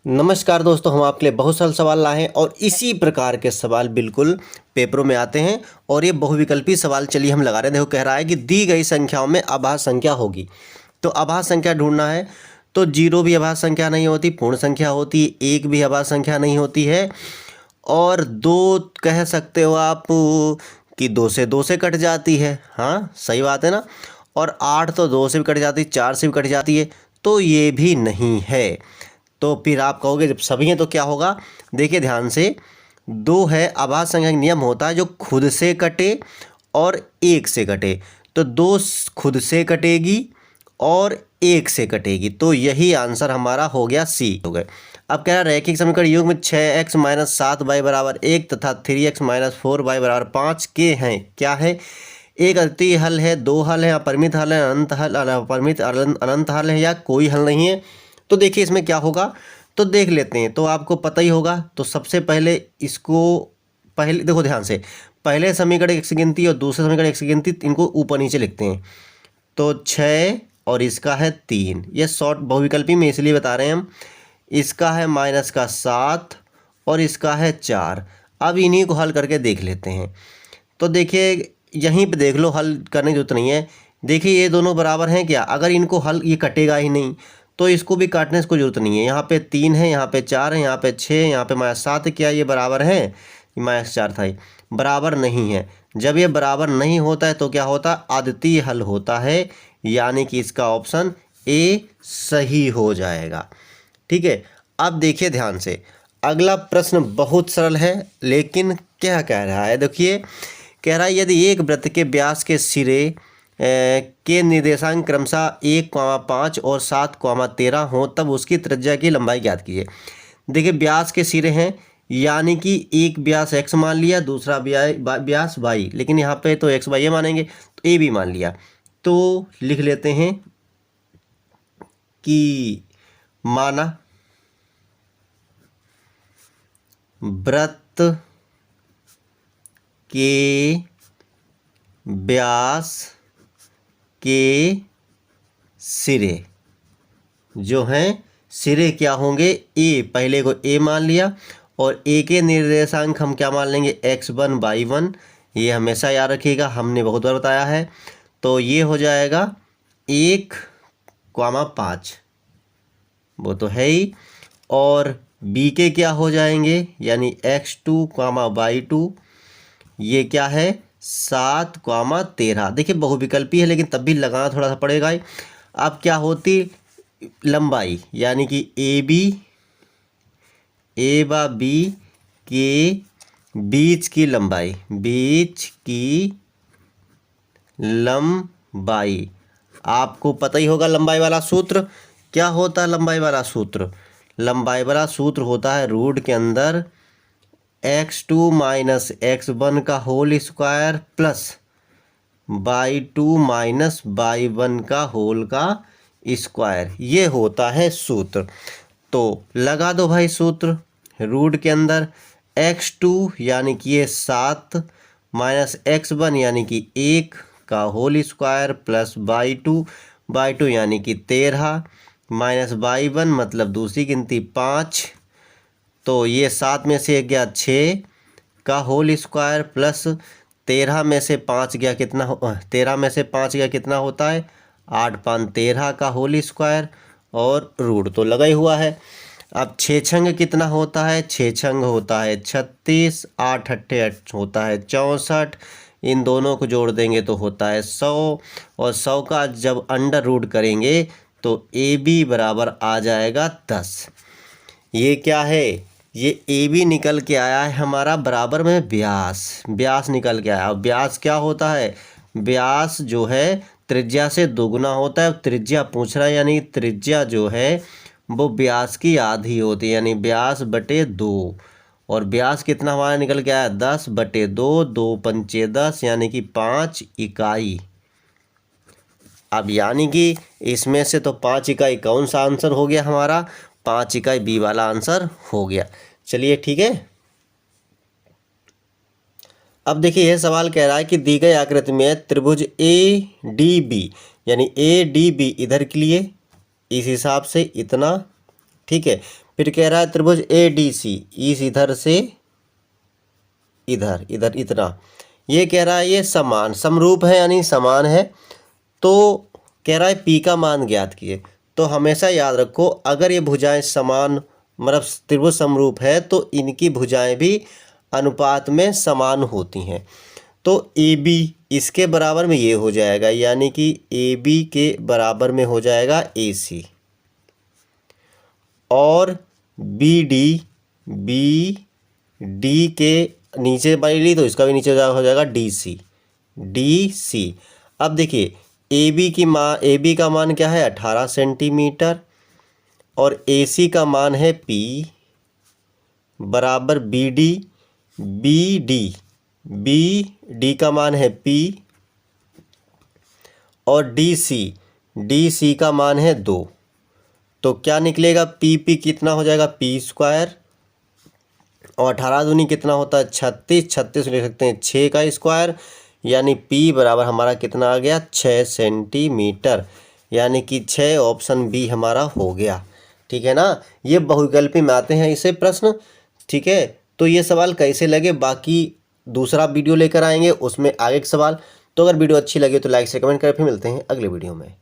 नमस्कार दोस्तों, हम आपके लिए बहुत सारे सवाल लाए हैं और इसी प्रकार के सवाल बिल्कुल पेपरों में आते हैं। और ये बहुविकल्पी सवाल चलिए हम लगा रहे हैं। देखो, कह रहा है कि दी गई संख्याओं में अभाज्य संख्या होगी, तो अभाज्य संख्या ढूंढना है। तो जीरो भी अभाज्य संख्या नहीं होती, पूर्ण संख्या होती है, एक भी अभाज्य संख्या नहीं होती है, और दो कह सकते हो आप कि दो से कट जाती है। हाँ, सही बात है ना। और आठ तो दो से भी कट जाती है, चार से भी कट जाती है, तो ये भी नहीं है। तो फिर आप कहोगे जब सभी हैं तो क्या होगा। देखिए ध्यान से, दो है अभाज्य संख्या का नियम होता है जो खुद से कटे और एक से कटे। तो दो खुद से कटेगी और एक से कटेगी, तो यही आंसर हमारा हो गया सी हो गए। अब कह रहा है रैखिक समीकरण युग में 6x - 7y बराबर 1 तथा 3x - 4y बराबर 5 के हैं। क्या है? एक अद्वितीय हल है, दो हल है, अपरिमित हल है, अनंत हल, अपरिमित अनंत हल है, या कोई हल नहीं है। तो देखिए इसमें क्या होगा, तो देख लेते हैं। तो आपको पता ही होगा। तो सबसे पहले इसको, पहले देखो ध्यान से, पहले समीकरण एक से गिनती और दूसरे समीकरण एक से गिनती, इनको ऊपर नीचे लिखते हैं। तो 6 और इसका है 3, ये शॉर्ट बहुविकल्पी में इसलिए बता रहे हैं हम। इसका है -7 और इसका है 4। अब इन्हीं को हल करके देख लेते हैं। तो देखिए यहीं पे देख लो, हल करने की जरूरत नहीं है। देखिए ये दोनों बराबर हैं क्या? अगर इनको हल, ये कटेगा ही नहीं, तो इसको भी काटने की कोई जरूरत नहीं है। यहाँ पे 3 है, यहाँ पे 4 है, यहाँ पे 6, यहाँ पे -7। क्या ये बराबर है? -4 था, ये बराबर नहीं है। जब ये बराबर नहीं होता है तो क्या होता है? अद्वितीय हल होता है, यानी कि इसका ऑप्शन ए सही हो जाएगा। ठीक है। अब देखिए ध्यान से, अगला प्रश्न बहुत सरल है, लेकिन क्या कह रहा है देखिए। कह रहा है यदि एक वृत्त के व्यास के सिरे के निर्देशांक क्रमशः 1,5 और 7,13 हो, तब उसकी त्रिज्या की लंबाई ज्ञात कीजिए। देखिए व्यास के सिरे हैं, यानी कि एक व्यास x मान लिया, दूसरा व्यास y, लेकिन यहाँ पे तो x y मानेंगे, तो a भी मान लिया। तो लिख लेते हैं कि माना वृत्त के व्यास के सिरे जो हैं, सिरे क्या होंगे? ए, पहले को ए मान लिया, और ए के निर्देशांक हम क्या मान लेंगे? x1 y1। ये हमेशा याद रखिएगा, हमने बहुत बार बताया है। तो ये हो जाएगा 1,5, वो तो है ही। और बी के क्या हो जाएंगे? यानी x2, y2, ये क्या है? 7,13। देखिए बहुविकल्पी है, लेकिन तब भी लगाना थोड़ा सा पड़ेगा ही। अब क्या होती? लंबाई, यानी कि ए बा बी के बीच की लंबाई, बीच की लंबाई। आपको पता ही होगा लंबाई वाला सूत्र क्या होता है। लंबाई वाला सूत्र, लंबाई वाला सूत्र होता है रूट के अंदर x2 - x1 का whole square plus y2 - y1 का होल का स्क्वायर। ये होता है सूत्र। तो लगा दो भाई सूत्र। रूट के अंदर x2 यानी कि ये 7 माइनस x1 यानी कि 1 का होल स्क्वायर प्लस y2 यानी कि 13 माइनस y1 मतलब दूसरी गिनती 5। तो ये 7 में से गया 6 का होल स्क्वायर प्लस 13 में से 5 गया कितना 13 में से 5 गया कितना होता है? 8 × 5 = 13 का होल स्क्वायर, और रूट तो लगा ही हुआ है। अब 6 छंग कितना होता है? 6 छंग होता है 36, 8 अट्ठे होता है 64। इन दोनों को जोड़ देंगे तो होता है 100, और 100 का जब अंडर रूट करेंगे तो ए बी बराबर आ जाएगा 10। ये क्या है? ये ए बी निकल के आया है हमारा बराबर में व्यास, व्यास निकल के आया। अब व्यास क्या होता है? व्यास जो है त्रिज्या से दोगुना होता है। त्रिज्या पूछ रहा है, यानी त्रिज्या जो है वो व्यास की आधी होती है, यानी व्यास बटे 2। और व्यास कितना हमारा निकल के आया? 10/2, 2 × 5 = 10, यानी कि 5 इकाई। अब यानी कि इसमें से तो 5 इकाई कौन सा आंसर हो गया हमारा? 5 इकाई बी वाला आंसर हो गया। चलिए ठीक है। अब देखिए यह सवाल कह रहा है कि दी गई आकृति में त्रिभुज ए डी बी, यानी ए डी बी इधर के लिए इस हिसाब से इतना, ठीक है। फिर कह रहा है त्रिभुज ए डी सी, इस इधर से इधर, इधर इतना, ये कह रहा है ये समान समरूप है यानी समान है। तो कह रहा है पी का मान ज्ञात कीजिए। तो हमेशा याद रखो, अगर ये भुजाएं समान मतलब त्रिभुज समरूप है तो इनकी भुजाएं भी अनुपात में समान होती हैं। तो ए बी इसके बराबर में ये हो जाएगा, यानी कि ए बी के बराबर में हो जाएगा ए सी, और बी डी के नीचे बाई ली तो इसका भी नीचे हो जाएगा डी सी। अब देखिए ए बी का मान क्या है 18 सेंटीमीटर, और ए सी का मान है P बराबर बी डी का मान है P, और डी सी का मान है 2। तो क्या निकलेगा, पी कितना हो जाएगा P स्क्वायर, और 18 दूनी कितना होता है 36 लिख सकते हैं 6 का स्क्वायर, यानी P बराबर हमारा कितना आ गया 6 सेंटीमीटर, यानी कि 6 ऑप्शन बी हमारा हो गया। ठीक है ना, ये बहुविकल्पी में आते हैं इसे प्रश्न। ठीक है, तो ये सवाल कैसे लगे बाकी दूसरा वीडियो लेकर आएंगे, उसमें आगे के सवाल। तो अगर वीडियो अच्छी लगे तो लाइक से कमेंट करें, फिर मिलते हैं अगले वीडियो में।